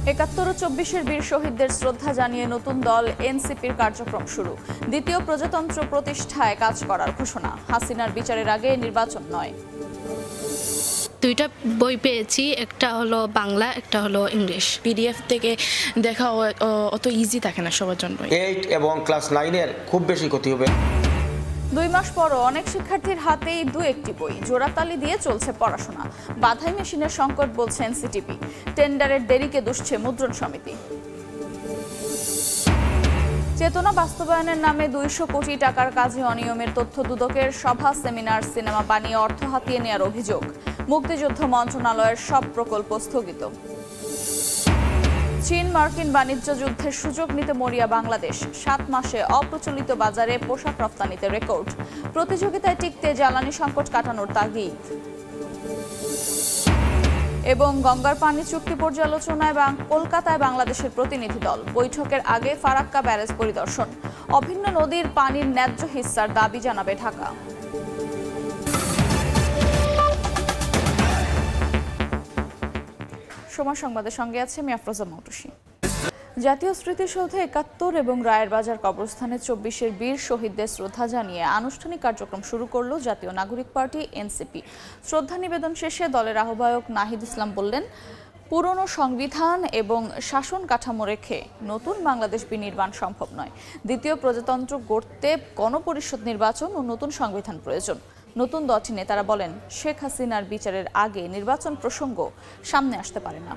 ৭১ ও ২৪-এর বীর শহীদদের শ্রদ্ধা জানিয়ে নতুন দল এনসিপির কার্যক্রম শুরু। দ্বিতীয় প্রজাতন্ত্র প্রতিষ্ঠায় কাজ করার ঘোষণা। হাসিনার বিচারের আগে নির্বাচন নয়। দুইটা বই পেয়েছি, একটা হলো বাংলা, একটা হলো ইংলিশ। পিডিএফ থেকে দেখা অত ইজি থাকে না সবার জন্য। 8 এবং ক্লাস 9-এর খুব বেশি ক্ষতি হবে। 2 মাস পরও অনেক শিক্ষার্থীর হাতেই 2-1টি বই। জোড়াতালি দিয়ে চলছে পড়াশোনা। বাধাই মেশিনের সংকট বলছে এনসিটিপি। টেন্ডারের দেরিকে দুষছে মুদ্রণ সমিতি। চেতনা বাস্তবায়নের নামে 200 কোটি টাকার কাজে অনিয়মের তথ্য দুদকের সভা, সেমিনার, সিনেমা বানিয়ে অর্থ হাতিয়ে নেওয়ার অভিযোগ। মুক্তিযুদ্ধ মন্ত্রণালয়ের সব প্রকল্প স্থগিত। চীন মার্কিন বাণিজ্য যুদ্ধের সুযোগ নিতে মরিয়া বাংলাদেশ। 7 মাসে অপ্রচলিত বাজারে পোশাক রপ্তানিতে রেকর্ড। প্রতিযোগিতায় টিকতে জ্বালানি সংকট কাটানোর তাগিদ। এবং গঙ্গার পানি চুক্তি পর্যালোচনায় কলকাতায় বাংলাদেশের প্রতিনিধি দল। বৈঠকের আগে ফারাক্কা ব্যারেজ পরিদর্শন। অভিন্ন নদীর পানির ন্যায্য হিস্সার দাবি জানাবে ঢাকা। সময় সংবাদের সঙ্গে আছে আমি আফরোজা মৌটুসী। জাতীয় স্মৃতিসৌধে ৭১ এবং রায়েরবাজার কবরস্থানে ২৪-এর বীর শহীদদের শ্রদ্ধা জানিয়ে আনুষ্ঠানিক কার্যক্রম শুরু করল জাতীয় নাগরিক পার্টি এনসিপি। শ্রদ্ধা নিবেদন শেষে দলের আহ্বায়ক নাহিদ ইসলাম বললেন, পুরনো সংবিধান এবং শাসন কাঠামো রেখে নতুন বাংলাদেশ বিনির্মাণ সম্ভব নয়। দ্বিতীয় প্রজাতন্ত্র গড়তে গণপরিষদ নির্বাচন ও নতুন সংবিধান প্রয়োজন। নতুন দলটি নেতারা বলেন, শেখ হাসিনার বিচারের আগে নির্বাচন প্রসঙ্গ সামনে আসতে পারে না।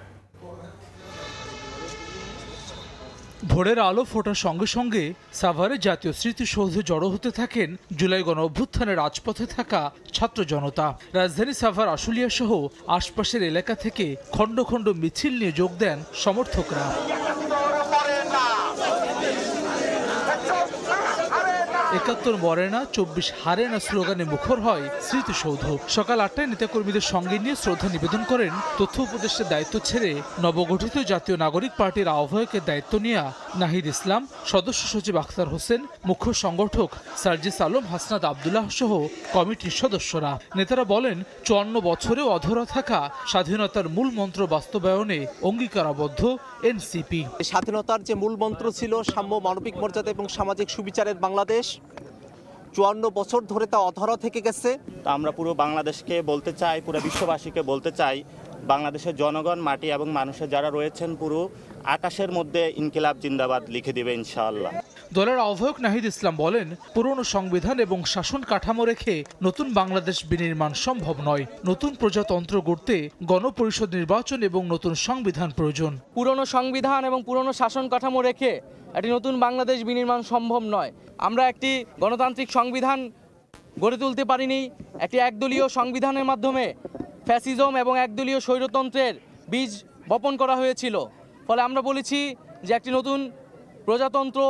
ভোরের আলো ফোটার সঙ্গে সঙ্গে সাভারে জাতীয় স্মৃতিসৌধে জড়ো হতে থাকেন জুলাই গণ অভ্যুত্থানের রাজপথে থাকা ছাত্র জনতা। রাজধানী সাভার, আশুলিয়া সহ আশপাশের এলাকা থেকে খণ্ড খণ্ড মিছিল নিয়ে যোগ দেন সমর্থকরা। ৭১ মরে না, ২৪ হারে না স্লোগানে মুখর হয় স্মৃতিসৌধ। সকাল ৮টায় নেতাকর্মীদের সঙ্গে নিয়ে শ্রদ্ধা নিবেদন করেন তথ্য উপদেষ্টার দায়িত্ব ছেড়ে নবগঠিত জাতীয় নাগরিক পার্টির আহ্বায়কের দায়িত্ব নেওয়া নাহিদ ইসলাম, সদস্য সচিব আখতার হোসেন, মুখ্য সংগঠক সার্জিস আলম, হাসনাত আবদুল্লাহ সহ কমিটির সদস্যরা। নেতারা বলেন, ৫৪ বছরেও অধরা থাকা স্বাধীনতার মূল মন্ত্র বাস্তবায়নে অঙ্গীকারাবদ্ধ এনসিপি। স্বাধীনতার যে মূল মন্ত্র ছিল সাম্য, মানবিক মর্যাদা এবং সামাজিক সুবিচারের বাংলাদেশ, ৫৪ বছর ধরে তা অধরা থেকে গেছে। আমরা পুরো বাংলাদেশকে বলতে চাই, পুরো বিশ্ববাসীকে বলতে চাই, বাংলাদেশের জনগণ, মাটি এবং মানুষের যারা রয়েছেন পুরো আকাশের মধ্যে ইনকিলাব জিন্দাবাদ লিখে দেবে ইনশাআল্লাহ। দলের আহ্বায়ক নাহিদ ইসলাম বলেন, পুরনো সংবিধান এবং শাসন কাঠামো রেখে নতুন বাংলাদেশ বিনির্মাণ সম্ভব নয়। নতুন প্রজাতন্ত্র গড়তে গণপরিষদ নির্বাচন এবং নতুন সংবিধান প্রয়োজন। পুরনো সংবিধান এবং পুরনো শাসন কাঠামো রেখে একটি নতুন বাংলাদেশ বিনির্মাণ সম্ভব নয়। আমরা একটি গণতান্ত্রিক সংবিধান গড়ে তুলতে পারিনি। একটি একদলীয় সংবিধানের মাধ্যমে ফ্যাসিজম এবং একদলীয় স্বৈরতন্ত্রের বীজ বপন করা হয়েছিল। ফলে আমরা বলেছি যে একটি নতুন প্রজাতন্ত্র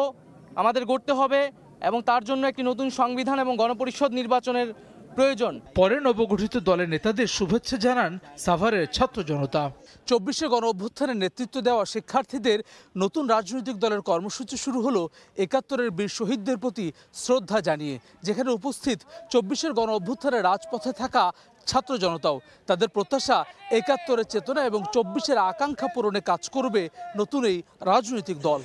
আমাদের গড়তে হবে এবং তার জন্য একটি নতুন সংবিধান এবং গণপরিষদ নির্বাচনের প্রয়োজন। পরে নবগঠিত দলের নেতাদের শুভেচ্ছা জানান সাভারের ছাত্র জনতা। ২৪শে গণ অভ্যুত্থানের নেতৃত্ব দেওয়া শিক্ষার্থীদের নতুন রাজনৈতিক দলের কর্মসূচি শুরু হলো ৭১-এর বীর শহীদদের প্রতি শ্রদ্ধা জানিয়ে, যেখানে উপস্থিত ২৪-এর গণ অভ্যুত্থানের রাজপথে থাকা ছাত্র জনতাও। তাদের প্রত্যাশা, ৭১-এর চেতনা এবং ২৪-এর আকাঙ্ক্ষা পূরণে কাজ করবে নতুন এই রাজনৈতিক দল।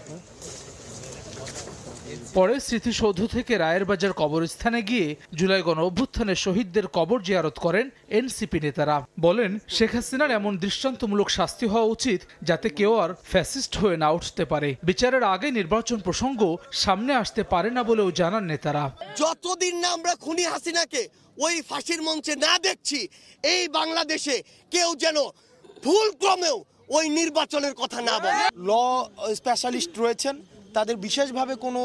পরে স্মৃতিসৌধ থেকে রায়েরবাজার কবরস্থানে গিয়ে জুলাই গণ অভ্যুত্থানের শহীদদের কবর জিয়ারত করেন এনসিপি নেতারা। বলেন, শেখ হাসিনার এমন দৃষ্টান্তমূলক শাস্তি হওয়া উচিত যাতে কেউ আর ফ্যাসিস্ট হয়ে না উঠতে পারে। বিচারের আগে নির্বাচন প্রসঙ্গ সামনে আসতে পারে না বলেও জানান নেতারা। যতদিন না আমরা খুনি হাসিনাকে ওই ফাঁসির মঞ্চে না দেখছি, এই বাংলাদেশে কেউ যেন ভুল ক্রমেও ওই নির্বাচনের কথা না বলে। ল স্পেশালিস্ট রয়েছেন, তাদের বিশেষভাবে কোনো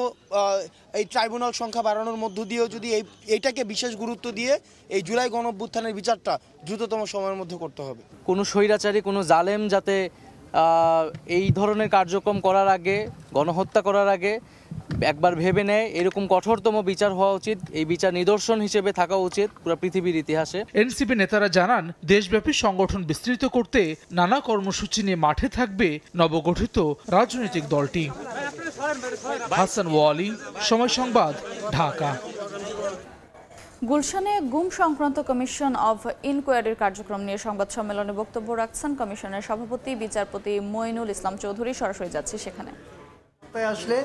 এই ট্রাইব্যুনাল সংখ্যা বাড়ানোর মধ্য দিয়েও যদি এইটাকে বিশেষ গুরুত্ব দিয়ে এই জুলাই গণ অভ্যুত্থানের বিচারটা দ্রুততম সময়ের মধ্যে করতে হবে। কোনো স্বৈরাচারী, কোনো জালেম যাতে এই ধরনের কার্যক্রম করার আগে, গণহত্যা করার আগে একবার ভেবে নেয়, এরকম কঠোরতম বিচার হওয়া উচিত। এই বিচার নিদর্শন হিসেবে থাকা উচিত পুরো পৃথিবীর ইতিহাসে। এনসিপি নেতারা জানান, দেশব্যাপী সংগঠন বিস্তৃত করতে নানা কর্মসূচি নিয়ে মাঠে থাকবে নবগঠিত রাজনৈতিক দলটি। হাসান ওয়ালি, সময় সংবাদ, ঢাকা। গুলশানে গুম সংক্রান্ত কমিশন অফ ইনকোয়ারির কার্যক্রম নিয়ে সংবাদ সম্মেলনে বক্তব্য রাখছেন কমিশনের সভাপতি বিচারপতি মঈনুল ইসলাম চৌধুরী। সরাসরি যাচ্ছি সেখানে। আসলে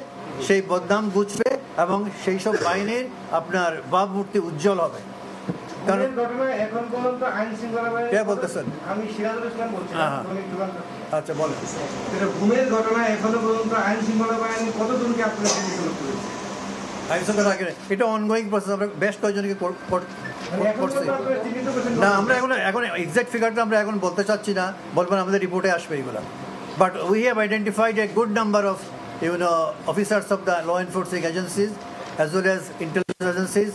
সেই বদনাম গুছবে এবং সেই সব বাহিনীর আপনার ভাবমূর্তি উজ্জ্বল হবে। কারণ এখন পর্যন্ত আইন শৃঙ্খলা বাহিনী কে বলতেছেন? আমি সিরাজুল ইসলাম বলছি। আচ্ছা বলেন। ঘুমের ঘটনা এখনো পর্যন্ত আইন শৃঙ্খলা বাহিনী কতজনকে আপনারা চিহ্নিত করেছেন? আইন শৃঙ্খলা এটা অনগোয়িং প্রসেস। আমরা বেশ কয়েকজনকে করছি না। আমরা এখন এক্সাক্ট ফিগারটা আমরা এখন বলতে চাচ্ছি না, বলবেন আমাদের রিপোর্টে আসবে এগুলো। But we have identified a good number of officers of the law enforcing agencies as well as intelligence agencies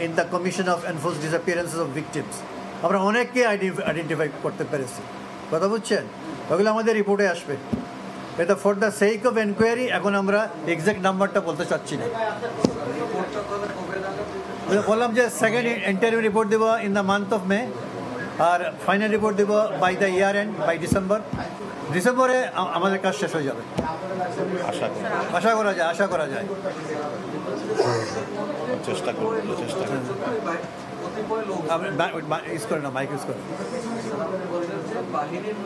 in the commission of enforced disappearances of victims. আমরা অনেককে আইডেন্টিফাই করতে পেরেছি। কথা বুঝছেন? ওগুলো আমাদের রিপোর্টে আসবে। এটা for the sake of enquiry এখন আমরা এক্সাক্ট নাম্বারটা বলতে চাচ্ছি না। বললাম যে সেকেন্ড ইন্টারভিউ রিপোর্ট দেবো in the month of May, আর ফাইনাল রিপোর্ট দেবো by the year end, by ডিসেম্বরে আমাদের কাজ শেষ হয়ে যাবে। আশা করা যায়। চেষ্টা করব। ইউজ করে না, মাইক ইউজ করে। বাহিনীর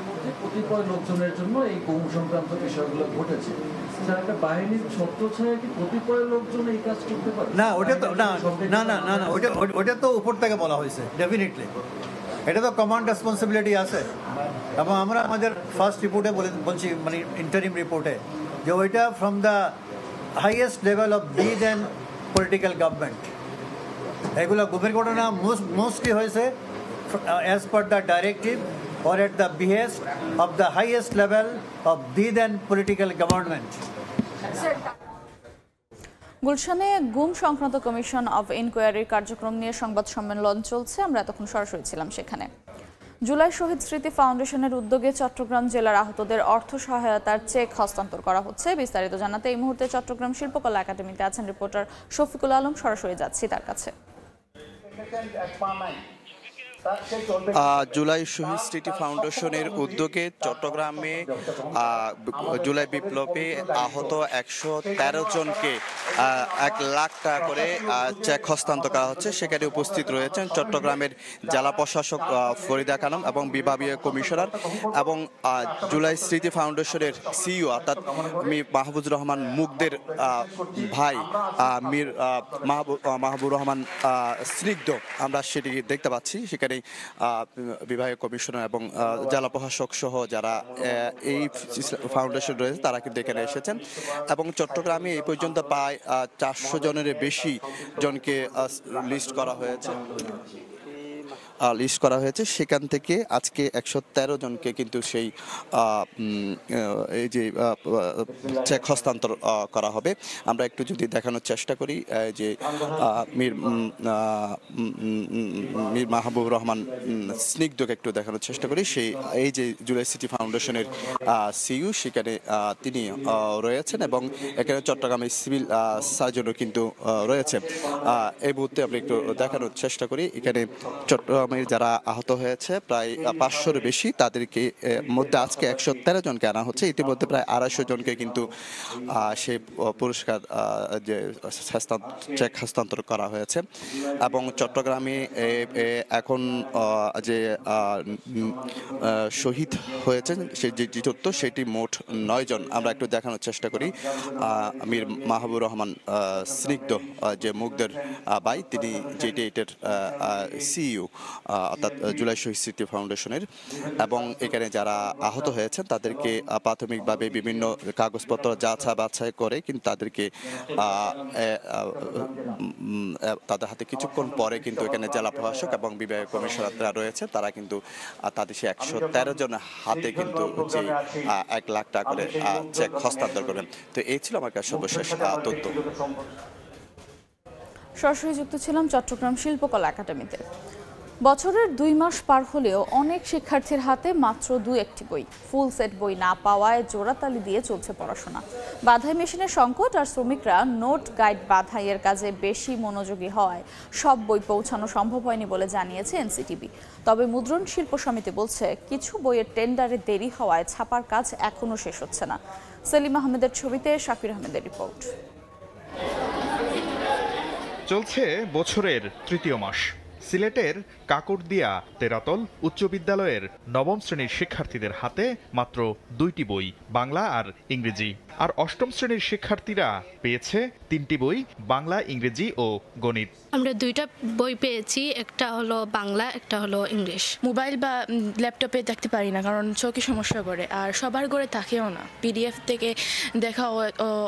মধ্যে কতিপয় লোকজনের জন্য এই গুম সংক্রান্ত বিষয়গুলো ঘটেছে। একটা বাহিনীর ছত্রছায়া কি কতিপয় লোকজন এই কাজ করতে পারে? না, ওটা তো না, ওটা তো উপর থেকে বলা হয়েছে। ডেফিনেটলি এটা তো কমান্ড রেসপন্সিবিলিটি আছে। এবং আমরা আমাদের ফার্স্ট রিপোর্টে বলছি, মানে ইন্টারিম রিপোর্টে, যে ওইটা from the highest level of the then political government. এগুলো গুমের ঘটনা মোস্টলি হয়েছে as per the directive or at the behest of the highest level of be then political government. গুলশানে গুম সংক্রান্ত কমিশন অফ ইনকোয়ারির কার্যক্রম নিয়ে সংবাদ সম্মেলন চলছে। আমরা এতক্ষণ সরাসরি ছিলাম সেখানে। জুলাই শহীদ স্মৃতি ফাউন্ডেশনের উদ্যোগে চট্টগ্রাম জেলার আহতদের অর্থ সহায়তার চেক হস্তান্তর করা হচ্ছে। বিস্তারিত জানাতে এই মুহূর্তে চট্টগ্রাম শিল্পকলা একাডেমিতে আছেন রিপোর্টার শফিকুল আলম। সরাসরি যাচ্ছি তার কাছে। জুলাই শহীদ স্মৃতি ফাউন্ডেশনের উদ্যোগে চট্টগ্রামে জুলাই বিপ্লবে আহত 113 জনকে 1 লাখ টাকা করে চেক হস্তান্তর করা হচ্ছে। সেখানে উপস্থিত রয়েছেন চট্টগ্রামের জেলা প্রশাসক ফরিদা খানম এবং বিভাগীয় কমিশনার এবং জুলাই স্মৃতি ফাউন্ডেশনের সিইও অর্থাৎ মীর মাহবুবুর রহমান মুগদের ভাই মীর মাহবুবুর রহমান স্নিগ্ধ। আমরা সেটি দেখতে পাচ্ছি। সেখানে বিভাগীয় কমিশনার এবং জেলা প্রশাসক সহ যারা এই ফাউন্ডেশন রয়েছে তারা কিন্তু এখানে এসেছেন এবং চট্টগ্রামে এই পর্যন্ত প্রায় 400 জনের বেশি জনকে লিস্ট করা হয়েছে। সেখান থেকে আজকে 113 জনকে কিন্তু সেই এই যে চেক হস্তান্তর করা হবে। আমরা একটু যদি দেখানোর চেষ্টা করি যে মীর মাহবুবুর রহমান স্নিগ্ধকে একটু দেখানোর চেষ্টা করি। সেই এই যে জুলাই সিটি ফাউন্ডেশনের সিইও সেখানে তিনি রয়েছেন এবং এখানে চট্টগ্রামের সিভিল সার্জনও কিন্তু রয়েছে। এই মুহূর্তে আমরা একটু দেখানোর চেষ্টা করি। এখানে চট্টগ্রামের যারা আহত হয়েছে প্রায় 500-এর বেশি, তাদেরকে মধ্যে আজকে 113 জনকে আনা হচ্ছে। ইতিমধ্যে প্রায় 250 জনকে কিন্তু সেই পুরস্কার যে চেক হস্তান্তর করা হয়েছে এবং চট্টগ্রামে এখন যে শহীদ হয়েছেন সেই যে তথ্য সেটি মোট 9 জন। আমরা একটু দেখানোর চেষ্টা করি। মীর মাহবুবুর রহমান স্নিগ্ধ যে মুগদের ভাই, তিনি JT8-এর সিইও অর্থাৎ জুলাই শহীদ স্মৃতি ফাউন্ডেশনের এবং এখানে যারা আহত হয়েছেন তাদেরকে প্রাথমিকভাবে বিভিন্ন কাগজপত্র বাছাই করে কিন্তু তাদেরকে তাদের হাতে কিছুক্ষণ পরে কিন্তু এখানে জেলা প্রশাসক এবং বিভাগীয় কমিশনাররা রয়েছে, তারা কিন্তু তাদের সে 113 জনের হাতে কিন্তু যে 1 লাখ টাকা করে চেক হস্তান্তর করেন। তো এই ছিল আমার কাছে সর্বশেষ তথ্য। সরাসরি যুক্ত ছিলাম চট্টগ্রাম শিল্পকলা একাডেমিতে। বছরের 2 মাস পার হলেও অনেক শিক্ষার্থীর হাতে মাত্র 2-1টি বই। ফুল সেট বই না পাওয়ায় জোড়াতালি দিয়ে চলছে পড়াশোনা। বাধাই মেশিনের সংকট আর শ্রমিকরা নোট গাইড বাধাইয়ের কাজে বেশি মনোযোগী হওয়ায় সব বই পৌঁছানো সম্ভব হয়নি বলে জানিয়েছে এনসিটিবি। তবে মুদ্রণ শিল্প সমিতি বলছে কিছু বইয়ের টেন্ডারে দেরি হওয়ায় ছাপার কাজ এখনও শেষ হচ্ছে না। সেলিম আহমেদের ছবিতে শাকির আহমেদের রিপোর্ট। চলছে বছরের তৃতীয় মাস। সিলেটের কাকড়দিয়া তেরাতল উচ্চ বিদ্যালয়ের নবম শ্রেণীর শিক্ষার্থীদের হাতে মাত্র 2টি বই, বাংলা আর ইংরেজি। আর অষ্টম শ্রেণীর শিক্ষার্থীরা পেয়েছে 3টি বই, বাংলা, ইংরেজি ও গণিত। আমরা 2টা বই পেয়েছি, একটা হলো বাংলা, একটা হলো ইংলিশ। মোবাইল বা ল্যাপটপে দেখতে পারি না, কারণ চোখে সমস্যা করে, আর সবার ঘরে থাকেও না। পিডিএফ থেকে দেখা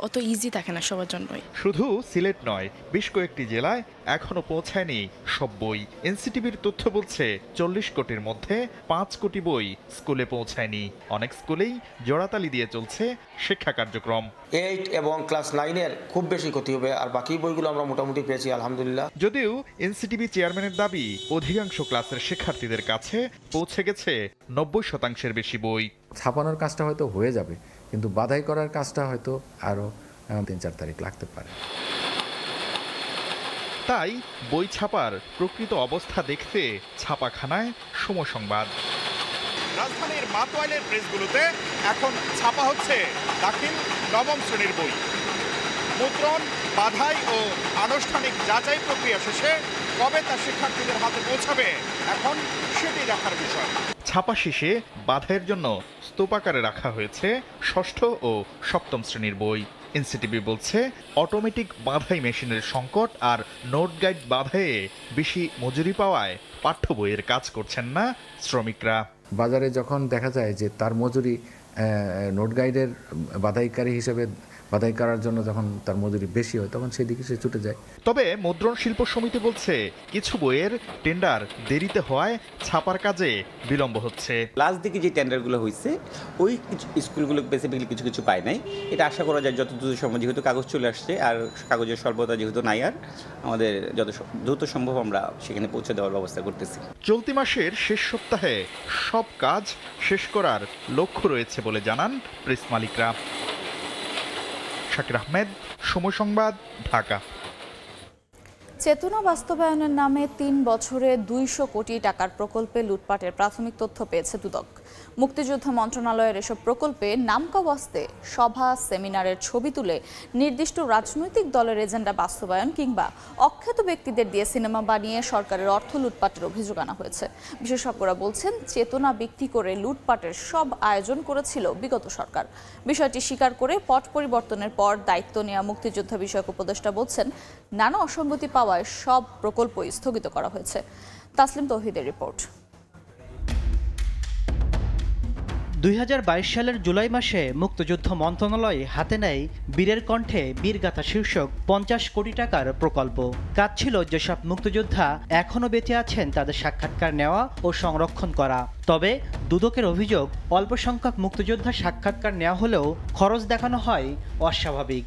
অত ইজি থাকে না সবার জন্যই। শুধু সিলেট নয়, বেশ কয়েকটি জেলায় এখনো পৌঁছায়নি সব বই। এনসিটিভির তথ্য বলছে 40 কোটির মধ্যে 5 কোটি বই স্কুলে পৌঁছায়নি। অনেক স্কুলেই জোড়াতালি দিয়ে চলছে শিক্ষা কার্যক্রম। 8 এবং ক্লাস 9-এর খুব বেশি ক্ষতি হবে, আর বাকি বইগুলো আমরা মোটামুটি পেয়েছি আলহামদুলিল্লাহ। যদিও এনসিটিভি চেয়ারম্যানের দাবি, অধিকাংশ ক্লাসের শিক্ষার্থীদের কাছে পৌঁছে গেছে 90% বেশি বই। ছাপানোর কাজটা হয়তো হয়ে যাবে, কিন্তু বাধাই করার কাজটা হয়তো আরো 3-4 তারিখ লাগতে পারে। তাই বই ছাপার প্রকৃত অবস্থা দেখতে ছাপাখানায় সময় সংবাদ। রাজধানীর মাতোয়াইলের প্রেসগুলোতে এখন ছাপা হচ্ছে দাখিল নবম শ্রেণীর বই। মুদ্রণ, বাধাই ও আনুষ্ঠানিক যাচাই প্রক্রিয়া শেষে কবে তা শিক্ষার্থীদের হাতে পৌঁছাবে এখন সেটি দেখার বিষয়। ছাপা শেষে বাধাইয়ের জন্য স্তূপাকারে রাখা হয়েছে ষষ্ঠ ও সপ্তম শ্রেণীর বই। এনসিটিভি বলছে, অটোমেটিক বাধাই মেশিনের সংকট আর নোট গাইড বাধাইয়ে বেশি মজুরি পাওয়ায় পাঠ্য বইয়ের কাজ করছেন না শ্রমিকরা। বাজারে যখন দেখা যায় যে তার মজুরি নোট গাইডের বাধাইকারী হিসেবে বাধাই করার জন্য যখন তার মজুরি বেশি হয়, তখন সেদিকে সে ছুটে যায়। তবে মুদ্রণ শিল্প সমিতি বলছে, কিছু বইয়ের টেন্ডার দেরিতে হওয়ায় ছাপার কাজে বিলম্ব হচ্ছে। লাস্ট দিকে যে টেন্ডারগুলো হয়েছে, ওই কিছু স্কুলগুলো বেসিক্যালি কিছু কিছু পায় নাই। এটা আশা করা যায় যত দ্রুত সম্ভব, যেহেতু কাগজ চলে আসছে আর কাগজের স্বল্পতা যেহেতু নাই, আর আমাদের যত দ্রুত সম্ভব আমরা সেখানে পৌঁছে দেওয়ার ব্যবস্থা করতেছি। চলতি মাসের শেষ সপ্তাহে সব কাজ শেষ করার লক্ষ্য রয়েছে বলে জানান প্রেস মালিকরা। শাকির আহমেদ, সময় সংবাদ, ঢাকা। চেতনা বাস্তবায়নের নামে 3 বছরে 200 কোটি টাকার প্রকল্পে লুটপাটের প্রাথমিক তথ্য পেয়েছে দুদক। মুক্তিযুদ্ধ মন্ত্রণালয়ের এসব প্রকল্পে নামকাওয়াস্তে সভা, সেমিনারের ছবি তুলে নির্দিষ্ট রাজনৈতিক দলের এজেন্ডা বাস্তবায়ন কিংবা অখ্যাত ব্যক্তিদের দিয়ে সিনেমা বানিয়ে সরকারের অর্থ লুটপাটের অভিযোগ আনা হয়েছে। বিশেষজ্ঞরা বলছেন, চেতনা বিক্রি করে লুটপাটের সব আয়োজন করেছিল বিগত সরকার। বিষয়টি স্বীকার করে পট পরিবর্তনের পর দায়িত্ব নেওয়া মুক্তিযুদ্ধ বিষয়ক উপদেষ্টা বলছেন, নানা অসঙ্গতি পাওয়ায় সব প্রকল্পই স্থগিত করা হয়েছে। তাসলিম তৌহিদের রিপোর্ট। 2022 সালের জুলাই মাসে মুক্তিযুদ্ধ মন্ত্রণালয় হাতে নেয় বীরের কণ্ঠে বীরগাথা শীর্ষক 50 কোটি টাকার প্রকল্প। কাজ ছিল যেসব মুক্তিযোদ্ধা এখনও বেঁচে আছেন তাদের সাক্ষাৎকার নেওয়া ও সংরক্ষণ করা। তবে দুদকের অভিযোগ, অল্প সংখ্যক মুক্তিযোদ্ধার সাক্ষাৎকার নেওয়া হলেও খরচ দেখানো হয় অস্বাভাবিক।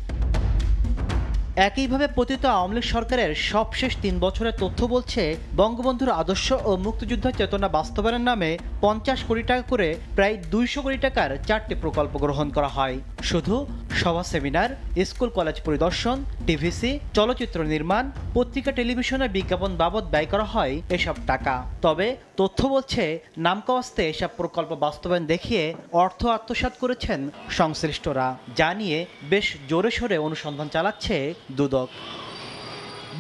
একইভাবে পতিত আওয়ামী লীগ সরকারের সবশেষ 3 বছরের তথ্য বলছে, বঙ্গবন্ধুর আদর্শ ও মুক্তিযুদ্ধ চেতনা বাস্তবায়নের নামে 50 কোটি টাকা করে প্রায় 200 কোটি টাকার 4টি প্রকল্প গ্রহণ করা হয়। শুধু সভা, সেমিনার, স্কুল কলেজ পরিদর্শন, টিভিসি, চলচ্চিত্র নির্মাণ, পত্রিকা টেলিভিশনের বিজ্ঞাপন বাবদ ব্যয় করা হয় এসব টাকা। তবে তথ্য বলছে, নামকাওয়াস্তে এসব প্রকল্প বাস্তবায়ন দেখিয়ে অর্থ আত্মসাৎ করেছেন সংশ্লিষ্টরা, যা নিয়ে বেশ জোরে সোরে অনুসন্ধান চালাচ্ছে দুদক।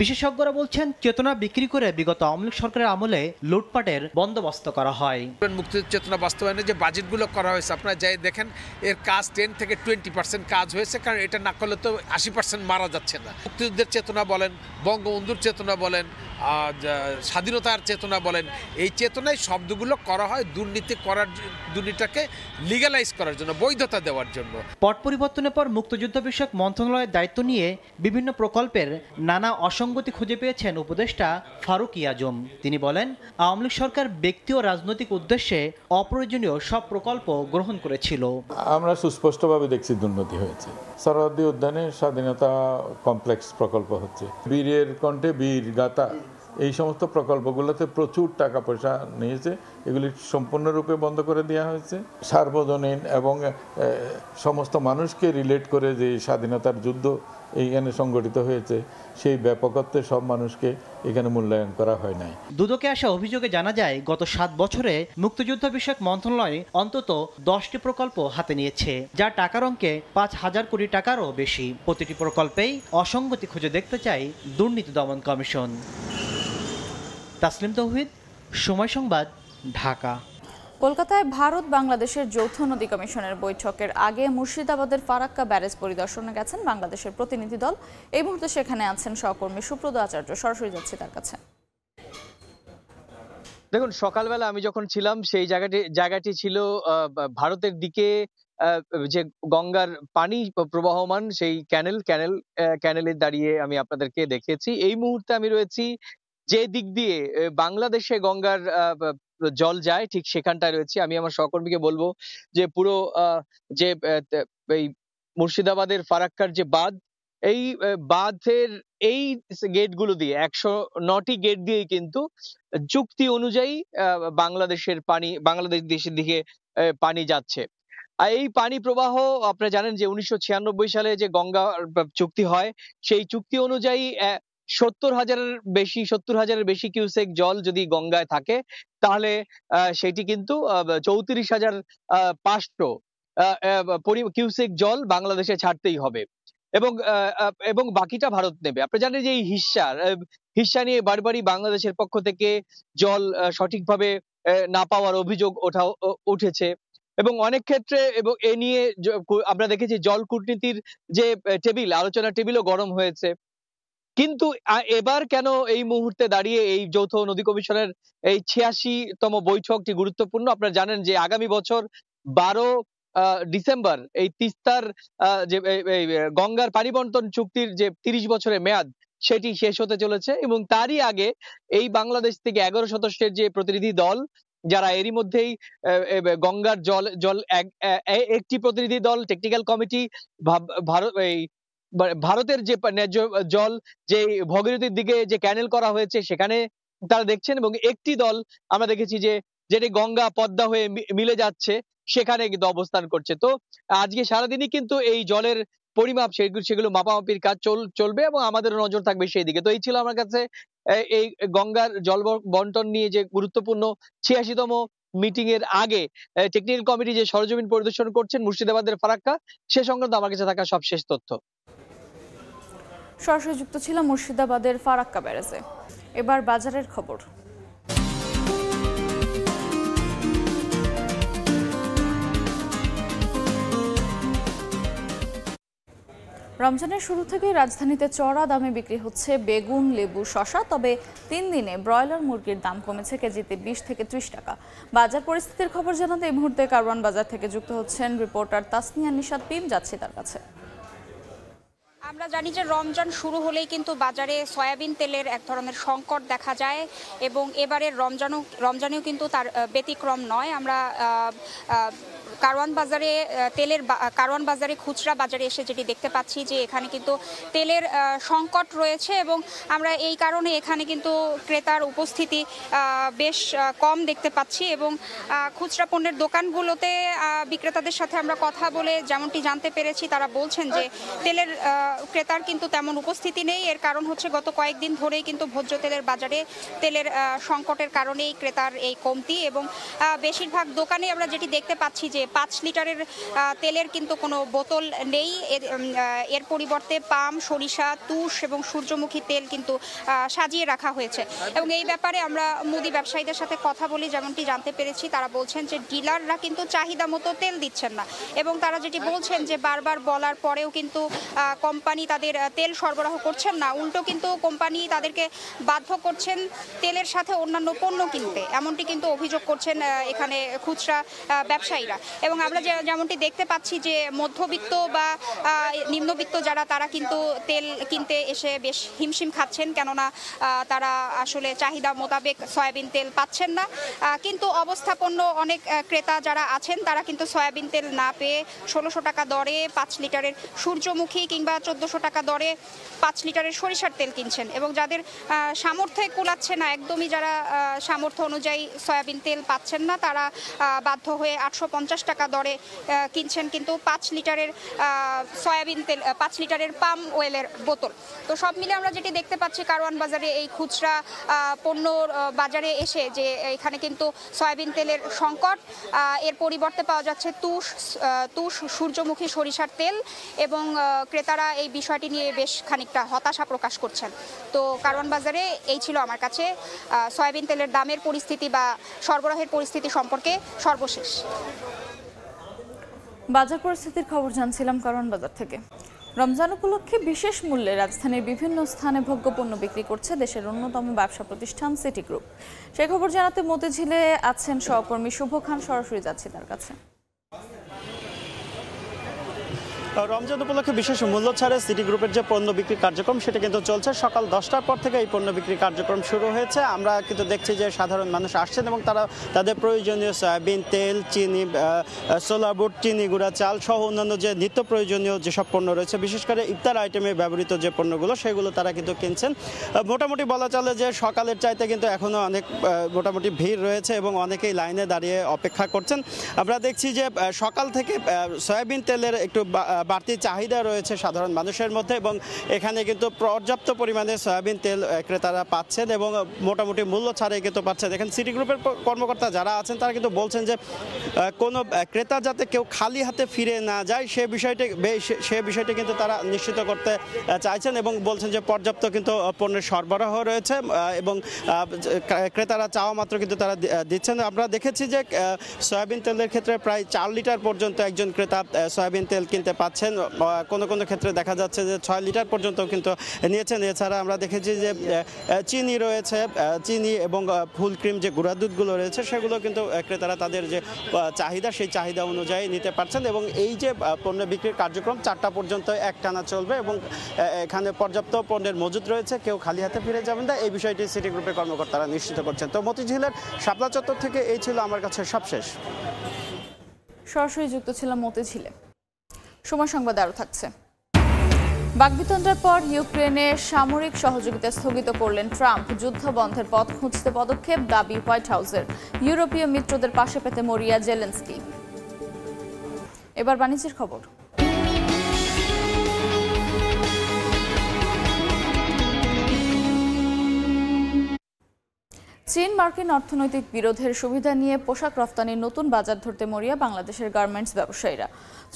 বিশেষজ্ঞরা বলছেন, চেতনা বিক্রি করে বিগত আওয়ামী লীগ সরকারের আমলে লুটপাটের বন্দোবস্ত করা হয়। মুক্তিযুদ্ধ চেতনা বাস্তবায়নের যে বাজেটগুলো করা হয়েছে, আপনারা যাই দেখেন, এর কাজ 10 থেকে 20% কাজ হয়েছে, কারণ এটা না করলে তো 80% মারা যাচ্ছে না। মুক্তিযুদ্ধের চেতনা বলেন, বঙ্গবন্ধুর চেতনা বলেন, স্বাধীনতার চেতনা বলেন, এই চেতনায় শব্দগুলো করা হয় দুর্নীতিটাকে লিগ্যালাইজ করার জন্য, বৈধতা দেওয়ার জন্য। পট পরিবর্তনের পর মুক্তিযুদ্ধ বিষয়ক মন্ত্রণালয়ের দায়িত্ব নিয়ে বিভিন্ন প্রকল্পের নানা অসঙ্গতি খুঁজে পেয়েছেন উপদেষ্টা ফারুক আজম। তিনি বলেন, আওয়ামী লীগ সরকার ব্যক্তি ও রাজনৈতিক উদ্দেশ্যে অপ্রয়োজনীয় সব প্রকল্প গ্রহণ করেছিল। আমরা সুস্পষ্টভাবে দেখছি দুর্নীতি হয়েছে। সরহদ্দি উদ্যানে স্বাধীনতা কমপ্লেক্স প্রকল্প হচ্ছে, বীরের কণ্ঠে বীর গাথা এই সমস্ত প্রকল্পগুলোতে প্রচুর টাকা পয়সা নিয়েছে, এগুলি সম্পূর্ণরূপে বন্ধ করে দেওয়া হয়েছে। সার্বজনীন এবং সমস্ত মানুষকে রিলেট করে যে স্বাধীনতার যুদ্ধ এইখানে সংগঠিত হয়েছে, সেই ব্যাপকত্বে সব মানুষকে এখানে মূল্যায়ন করা হয় নাই। দুদকে আসা অভিযোগে জানা যায় গত 7 বছরে মুক্তিযুদ্ধ বিষয়ক মন্ত্রণালয় অন্তত 10টি প্রকল্প হাতে নিয়েছে, যা টাকার অঙ্কে 5,000 কোটি টাকারও বেশি। প্রতিটি প্রকল্পেই অসঙ্গতি খুঁজে দেখতে চায় দুর্নীতি দমন কমিশন। তাসলিম তৌহিদ, সময় সংবাদ, ঢাকা। কলকাতায় ভারত বাংলাদেশের যৌথ নদী কমিশনের বৈঠকের আগে মুর্শিদাবাদের ফারাক্কা ব্যারেজ পরিদর্শনে গেছেন বাংলাদেশের প্রতিনিধি দল। এই মুহূর্তে সেখানে আছেন সহকর্মী সুব্রত আচার্য, সরাসরি যাচ্ছি তার কাছে। দেখুন, সকালবেলা আমি যখন ছিলাম সেই জায়গাটি ছিল ভারতের দিকে, যে গঙ্গার পানি প্রবাহমান সেই ক্যানেলে দাঁড়িয়ে আমি আপনাদেরকে দেখিয়েছি। এই মুহূর্তে আমি রয়েছি যে দিক দিয়ে বাংলাদেশে গঙ্গার জল যায়, ঠিক সেখানটায় রয়েছে। আমি আমার সহকর্মীকে বলবো যে পুরো যে এই মুর্শিদাবাদের ফারাক্কার যে বাঁধ, এই বাঁধের এই গেটগুলো দিয়ে 109টি গেট দিয়ে কিন্তু চুক্তি অনুযায়ী বাংলাদেশের দিকে পানি যাচ্ছে। আর এই পানি প্রবাহ আপনারা জানেন যে 1996 সালে যে গঙ্গা চুক্তি হয়, সেই চুক্তি অনুযায়ী 70,000-এর বেশি কিউসেক জল যদি গঙ্গায় থাকে, তাহলে সেটি কিন্তু 34,500 কিউসেক জল বাংলাদেশে ছাড়তেই হবে, এবং বাকিটা ভারত নেবে। আপনি জানেন যে এই হিস্সা নিয়ে বারবারই বাংলাদেশের পক্ষ থেকে জল সঠিকভাবে না পাওয়ার অভিযোগ উঠেছে, এবং অনেক ক্ষেত্রে এবং এ নিয়ে আমরা দেখেছি জল কূটনীতির যে আলোচনা টেবিলও গরম হয়েছে। কিন্তু এবার কেন এই মুহূর্তে দাঁড়িয়ে এই যৌথ নদী কমিশনের এই 86তম বৈঠকটি গুরুত্বপূর্ণ? আপনারা জানেন যে আগামী বছর 12 ডিসেম্বর এই তিস্তার যে গঙ্গার পানি বন্টন চুক্তির যে 30 বছরের মেয়াদ, সেটি শেষ হতে চলেছে, এবং তারই আগে এই বাংলাদেশ থেকে 11 সদস্যের যে প্রতিনিধি দল, যারা এরই মধ্যেই গঙ্গার জল একটি প্রতিনিধি দল টেকনিক্যাল কমিটি ভারতের যে ন্যায্য জল যে ভগীরথীর দিকে যে ক্যানেল করা হয়েছে সেখানে তারা দেখছেন, এবং একটি দল আমরা দেখেছি যে যেটি গঙ্গা পদ্মা হয়ে মিলে যাচ্ছে সেখানে কিন্তু অবস্থান করছে। তো আজকে সারাদিনই কিন্তু এই জলের পরিমাপ সেগুলো মাপামাপির কাজ চলবে, এবং আমাদের নজর থাকবে সেই দিকে। তো এই ছিল আমার কাছে এই গঙ্গার জল বন্টন নিয়ে যে গুরুত্বপূর্ণ 86তম মিটিং এর আগে টেকনিক্যাল কমিটি যে সরজমিন পরিদর্শন করছেন মুর্শিদাবাদের ফারাক্কা, সে সংক্রান্ত আমার কাছে থাকা সবশেষ তথ্য। সরাসরি যুক্ত ছিল মুর্শিদাবাদের ফারাক্কা ব্যারেজে। এবার বাজারের খবর। রমজানের শুরু থেকেই রাজধানীতে চড়া দামে বিক্রি হচ্ছে বেগুন, লেবু, শসা। তবে 3 দিনে ব্রয়লার মুরগির দাম কমেছে কেজিতে 20 থেকে 30 টাকা। বাজার পরিস্থিতির খবর জানাতে এই মুহূর্তে কারওয়ান বাজার থেকে যুক্ত হচ্ছেন রিপোর্টার তাসনিয়া নিশাত পিম, যাচ্ছি তার কাছে। আমরা জানি যে রমজান শুরু হলেই কিন্তু বাজারে সয়াবিন তেলের এক ধরনের সংকট দেখা যায়, এবং এবারের রমজানেও কিন্তু তার ব্যতিক্রম নয়। আমরা কারওয়ান বাজারে খুচরা বাজারে এসে যেটি দেখতে পাচ্ছি যে এখানে কিন্তু তেলের সংকট রয়েছে, এবং আমরা এই কারণে এখানে কিন্তু ক্রেতার উপস্থিতি বেশ কম দেখতে পাচ্ছি। এবং খুচরা পণ্যের দোকানগুলোতে বিক্রেতাদের সাথে আমরা কথা বলে যেমনটি জানতে পেরেছি, তারা বলছেন যে তেলের ক্রেতার কিন্তু তেমন উপস্থিতি নেই। এর কারণ হচ্ছে গত কয়েকদিন ধরেই কিন্তু ভোজ্য তেলের বাজারে তেলের সংকটের কারণেই ক্রেতার এই কমতি, এবং বেশিরভাগ দোকানে আমরা যেটি দেখতে পাচ্ছি যে 5 লিটারের তেলের কিন্তু কোনো বোতল নেই। এর পরিবর্তে পাম, সরিষা, তুষ এবং সূর্যমুখী তেল কিন্তু সাজিয়ে রাখা হয়েছে। এবং এই ব্যাপারে আমরা মুদি ব্যবসায়ীদের সাথে কথা বলি, যেমনটি জানতে পেরেছি তারা বলছেন যে ডিলাররা কিন্তু চাহিদা মতো তেল দিচ্ছেন না, এবং তারা যেটি বলছেন যে বারবার বলার পরেও কিন্তু কোম্পানি তাদের তেল সরবরাহ করছেন না, উল্টো কিন্তু কোম্পানি তাদেরকে বাধ্য করছেন তেলের সাথে অন্যান্য পণ্য কিনতে, এমনটি কিন্তু অভিযোগ করছেন এখানে খুচরা ব্যবসায়ীরা। এবং আমরা যেমনটি দেখতে পাচ্ছি যে মধ্যবিত্ত বা নিম্নবিত্ত যারা তারা কিন্তু তেল কিনতে এসে বেশ হিমশিম খাচ্ছেন, কেননা তারা আসলে চাহিদা মোতাবেক সয়াবিন তেল পাচ্ছেন না। কিন্তু অবস্থাপন্ন অনেক ক্রেতা যারা আছেন তারা কিন্তু সয়াবিন তেল না পেয়ে 1600 টাকা দরে 5 লিটারের সূর্যমুখী কিংবা 1400 টাকা দরে 5 লিটারের সরিষার তেল কিনছেন, এবং যাদের সামর্থ্যে কুলাচ্ছে না, একদমই যারা সামর্থ্য অনুযায়ী সয়াবিন তেল পাচ্ছেন না, তারা বাধ্য হয়ে 850 টাকা দরে কিনছেন কিন্তু 5 লিটারের সয়াবিন তেল, 5 লিটারের পাম অয়েলের বোতল। তো সব মিলে আমরা যেটি দেখতে পাচ্ছি কারওয়ান বাজারে এই খুচরা পণ্য বাজারে এসে যে এখানে কিন্তু সয়াবিন তেলের সংকট, এর পরিবর্তে পাওয়া যাচ্ছে তুষ সূর্যমুখী সরিষার তেল, এবং ক্রেতারা এই বিষয়টি নিয়ে বেশ খানিকটা হতাশা প্রকাশ করছেন। তো কারওয়ান বাজারে এই ছিল আমার কাছে সয়াবিন তেলের দামের পরিস্থিতি বা সরবরাহের পরিস্থিতি সম্পর্কে সর্বশেষ। বাজার পরিস্থিতির খবর জানছিলাম কারওয়ান বাজার থেকে। রমজান উপলক্ষে বিশেষ মূল্যে রাজধানীর বিভিন্ন স্থানে ভোগ্য পণ্য বিক্রি করছে দেশের অন্যতম ব্যবসা প্রতিষ্ঠান সিটি গ্রুপ। সেই খবর জানাতে মতিঝিলে আছেন সহকর্মী শুভ খান, সরাসরি যাচ্ছি তার কাছে। রমজান উপলক্ষে বিশেষ মূল্য ছাড়ে সিটি গ্রুপের যে পণ্য বিক্রি কার্যক্রম সেটা কিন্তু চলছে। সকাল 10টার পর থেকে এই পণ্য বিক্রি কার্যক্রম শুরু হয়েছে। আমরা কিন্তু দেখছি যে সাধারণ মানুষ আসছেন এবং তারা তাদের প্রয়োজনীয় সয়াবিন তেল, চিনি, সোলা বুট, চিনি গুঁড়া, চাল সহ অন্যান্য যে নিত্য প্রয়োজনীয় যেসব পণ্য রয়েছে, বিশেষ করে ইফতার আইটেমে ব্যবহৃত যে পণ্যগুলো সেগুলো তারা কিন্তু কিনছেন। মোটামুটি বলা চলে যে সকালের চাইতে কিন্তু এখনও অনেক মোটামুটি ভিড় রয়েছে এবং অনেকেই লাইনে দাঁড়িয়ে অপেক্ষা করছেন। আমরা দেখছি যে সকাল থেকে সয়াবিন তেলের একটু বাড়তি চাহিদা রয়েছে সাধারণ মানুষের মধ্যে, এবং এখানে কিন্তু পর্যাপ্ত পরিমাণে সয়াবিন তেল ক্রেতারা পাচ্ছেন এবং মোটামুটি মূল্য ছাড়ে কিন্তু পাচ্ছেন। এখানে সিটি গ্রুপের কর্মকর্তা যারা আছেন তারা কিন্তু বলছেন যে কোনো ক্রেতা যাতে কেউ খালি হাতে ফিরে না যায় সে বিষয়টি কিন্তু তারা নিশ্চিত করতে চাইছেন, এবং বলছেন যে পর্যাপ্ত কিন্তু পণ্যের সরবরাহ রয়েছে এবং ক্রেতারা চাওয়া মাত্র কিন্তু তারা দিচ্ছেন। আমরা দেখেছি যে সয়াবিন তেলের ক্ষেত্রে প্রায় 4 লিটার পর্যন্ত একজন ক্রেতা সয়াবিন তেল কিনতে পাচ্ছেন। কোনো কোনো ক্ষেত্রে দেখা যাচ্ছে যে 6 লিটার পর্যন্ত কিন্তু নিয়েছেন। এছাড়া আমরা দেখেছি যে চিনি রয়েছে, চিনি এবং ফুল ক্রিম যে গুঁড়া দুধগুলো রয়েছে সেগুলো কিন্তু ক্রেতারা তাদের যে চাহিদা সেই চাহিদা অনুযায়ী নিতে পারছেন। এবং এই যে পণ্য বিক্রির কার্যক্রম 4টা পর্যন্ত একটানা চলবে এবং এখানে পর্যাপ্ত পণ্যের মজুদ রয়েছে, কেউ খালি হাতে ফিরে যাবেন না, এই বিষয়টি সিটি গ্রুপের কর্মকর্তারা নিশ্চিত করছেন। তো মতিঝিলের শাপলা চত্বর থেকে এই ছিল আমার কাছে সবশেষ। সরাসরি যুক্ত ছিলাম মতিঝিলে। সময় সংবাদ আরও থাকছে। বাকবিতণ্ডার পর ইউক্রেনে সামরিক সহযোগিতা স্থগিত করলেন ট্রাম্প। যুদ্ধ বন্ধের পথ খুঁজতে পদক্ষেপ, দাবি হোয়াইট হাউসের। ইউরোপীয় মিত্রদের পাশে পেতে মরিয়া জেলেনস্কি। এবার বাণিজ্যের খবর। চীন মার্কিন অর্থনৈতিক বিরোধের সুবিধা নিয়ে পোশাক রফতানির নতুন বাজার ধরতে মরিয়া বাংলাদেশের গার্মেন্টস ব্যবসায়ীরা।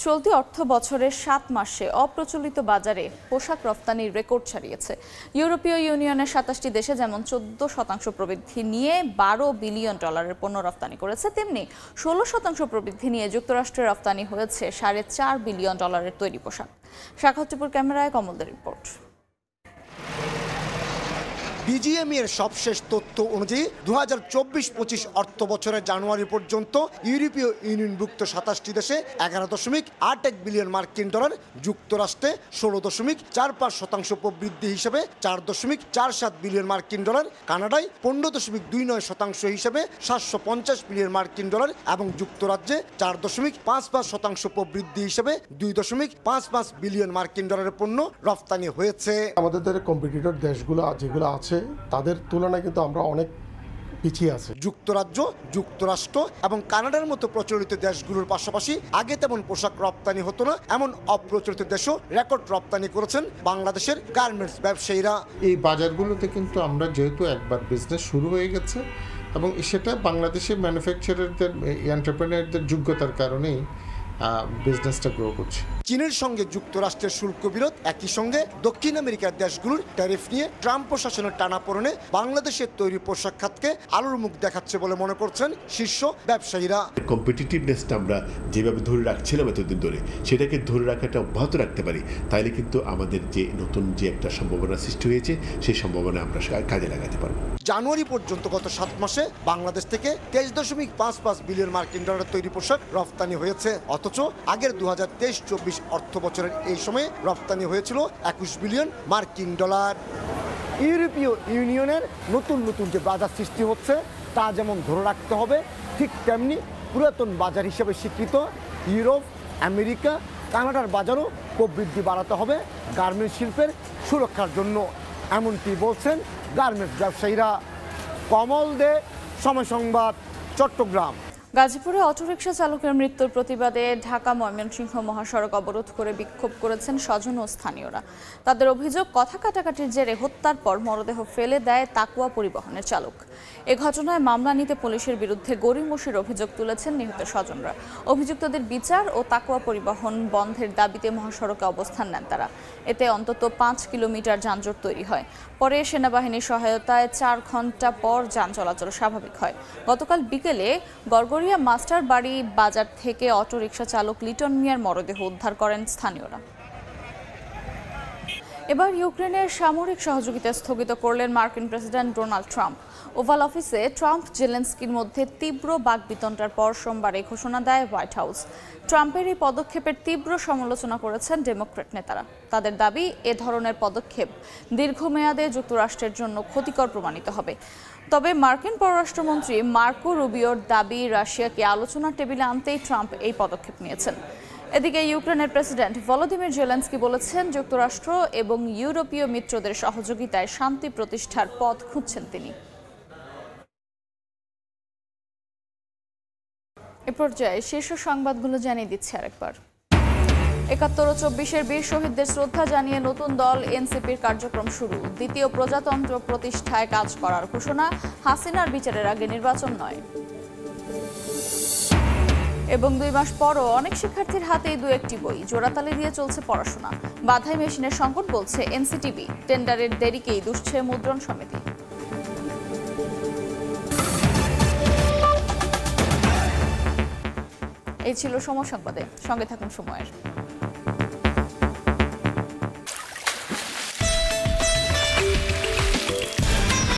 চলতি অর্থ বছরের 7 মাসে অপ্রচলিত বাজারে পোশাক রফতানির রেকর্ড ছাড়িয়েছে। ইউরোপীয় ইউনিয়নের 27টি দেশে যেমন 14% প্রবৃদ্ধি নিয়ে $12 বিলিয়ন পণ্য রফতানি করেছে, তেমনি 16% প্রবৃদ্ধি নিয়ে যুক্তরাষ্ট্রে রফতানি হয়েছে $4.5 বিলিয়ন তৈরি পোশাক। শাখাউত্তিপুর ক্যামেরায় কমলদের রিপোর্ট। বিজিএমই এর সবশেষ তথ্য অনুযায়ী 2024-25 অর্থ বছরের জানুয়ারি পর্যন্ত ইউরোপীয় ইউনিয়নভুক্ত 27টি দেশে $11.81 বিলিয়ন মার্কিন ডলার, যুক্তরাষ্ট্রে 16.45% প্রবৃদ্ধি হিসেবে $4.47 বিলিয়ন মার্কিন ডলার, কানাডায় 15.29% হিসেবে $750 বিলিয়ন মার্কিন ডলার এবং যুক্তরাজ্যে 4.55% প্রবৃদ্ধি হিসেবে $2.55 বিলিয়ন মার্কিন ডলারের পণ্য রফতানি হয়েছে। আমাদের কম্পিটিটর দেশগুলো যেগুলো আছে তাদের তুলনায় কিন্তু আমরা অনেক পিছিয়ে আছি। যুক্তরাজ্য, যুক্তরাষ্ট্র এবং কানাডার মতো প্রচলিত দেশগুলোর পাশাপাশি আগে তেমন পোশাক রপ্তানি হতো না এমন অপ্রচলিত দেশও রেকর্ড রপ্তানি করেছেন বাংলাদেশের গার্মেন্টস ব্যবসায়ীরা। এই বাজারগুলোতে কিন্তু আমরা যেহেতু একবার বিজনেস শুরু হয়ে গেছে এবং সেটা বাংলাদেশের ম্যানুফ্যাকচারারদের, এন্টারপ্রেনারদের যোগ্যতার কারণেই বিজনেসটা গ্রো করছি। চীনের সঙ্গে যুক্তরাষ্ট্রের শুল্ক বিরোধ, একই সঙ্গে দক্ষিণ আমেরিকার দেশগুলোর ট্যারিফ নিয়ে ট্রাম্প প্রশাসনের টানাপোড়েনে বাংলাদেশের তৈরি পোশাক খাতকে আলোর মুখ দেখাচ্ছে বলে মনে করছেন শীর্ষ ব্যবসায়ীরা। কম্পিটিটিভনেসটা আমরা যেভাবে ধরে রাখছিলাম এতদিন ধরে, সেটাকে ধরে রাখাটা অব্যাহত রাখতে পারি, তাইলে কিন্তু আমাদের যে নতুন যে একটা সম্ভাবনা সৃষ্টি হয়েছে সেই সম্ভাবনা আমরা কাজে লাগাতে পারবো। জানুয়ারি পর্যন্ত গত 7 মাসে বাংলাদেশ থেকে 23.55 বিলিয়ন মার্কিন ডলারের তৈরি পোশাক রফতানি হয়েছে। অথচ আগের 2023-24 অর্থ বছরের এই সময়ে রফতানি হয়েছিল 21 বিলিয়ন মার্কিন ডলার। ইউরোপীয় ইউনিয়নের নতুন নতুন যে বাজার সৃষ্টি হচ্ছে তা যেমন ধরে রাখতে হবে, ঠিক তেমনি পুরাতন বাজার হিসেবে স্বীকৃত ইউরোপ, আমেরিকা, কানাডার বাজারও প্রবৃদ্ধি বাড়াতে হবে গার্মেন্টস শিল্পের সুরক্ষার জন্য, এমনটি বলছেন গার্মেন্টস ব্যবসায়ীরা। কমল দে, সময় সংবাদ, চট্টগ্রাম। গাজীপুরে অটোরিকশা চালকের মৃত্যুর প্রতিবাদে ঢাকা ময়মনসিংহ মহাসড়ক অবরোধ করে বিক্ষোভ করেছেন স্বজন ও স্থানীয়রা। তাদের অভিযোগ, কথা কাটাকাটির জেরে হত্যার পর মরদেহ ফেলে দেয় তাকুয়া পরিবহনের চালক। এ ঘটনায় মামলা নিতে পুলিশের বিরুদ্ধে গড়িমসির অভিযোগ তুলেছেন নিহত স্বজনরা। অভিযুক্তদের বিচার ও তাকুয়া পরিবহন বন্ধের দাবিতে মহাসড়কে অবস্থান নেন তারা। এতে অন্তত 5 কিলোমিটার যানজট তৈরি হয়। পরে সেনাবাহিনীর সহায়তায় 4 ঘন্টা পর যান চলাচল স্বাভাবিক হয়। গতকাল বিকেলে গড়গড়িয়া মাস্টার বাড়ি বাজার থেকে অটোরিকশা চালক লিটন মিয়ার মরদেহ উদ্ধার করেন স্থানীয়রা। এবার ইউক্রেনের সামরিক সহযোগিতা স্থগিত করলেন মার্কিন প্রেসিডেন্ট ডোনাল্ড ট্রাম্প। ওভাল অফিসে ট্রাম্প জেলেন্সকির মধ্যে তীব্র বাকবিতণ্ডার পর সোমবার এই ঘোষণা দেয় হোয়াইট হাউস। ট্রাম্পের এই পদক্ষেপের তীব্র সমালোচনা করেছেন ডেমোক্র্যাট নেতারা। তাদের দাবি, এ ধরনের পদক্ষেপ দীর্ঘমেয়াদে যুক্তরাষ্ট্রের জন্য ক্ষতিকর প্রমাণিত হবে। তবে মার্কিন পররাষ্ট্রমন্ত্রী মার্কো রুবিওর দাবি, রাশিয়াকে আলোচনার টেবিলে আনতেই ট্রাম্প এই পদক্ষেপ নিয়েছেন। এদিকে ইউক্রেনের প্রেসিডেন্ট ভলোদিমির জেলেন্সকি বলেছেন, যুক্তরাষ্ট্র এবং ইউরোপীয় মিত্রদের সহযোগিতায় শান্তি প্রতিষ্ঠার পথ খুঁজছেন তিনি। এ পর্যায়ে শীর্ষ সংবাদগুলো জানিয়ে দিচ্ছে আরেকবার। ৭১ ও ২৪-এর বীর শহীদদের শ্রদ্ধা জানিয়ে নতুন দল এনসিপির কার্যক্রম শুরু। দ্বিতীয় প্রজাতন্ত্র প্রতিষ্ঠায় কাজ করার ঘোষণা, হাসিনার বিচারের আগে নির্বাচন নয়। এবং 2 মাস পরও অনেক শিক্ষার্থীর হাতেই 2-1টি বই, জোড়াতালি দিয়ে চলছে পড়াশোনা। বাধাই মেশিনের সংকট বলছে এনসিটিবি, টেন্ডারের দেরিকেই দুষছে মুদ্রণ সমিতি। এই ছিল সময় সংবাদে, সঙ্গে থাকুন সময়ের।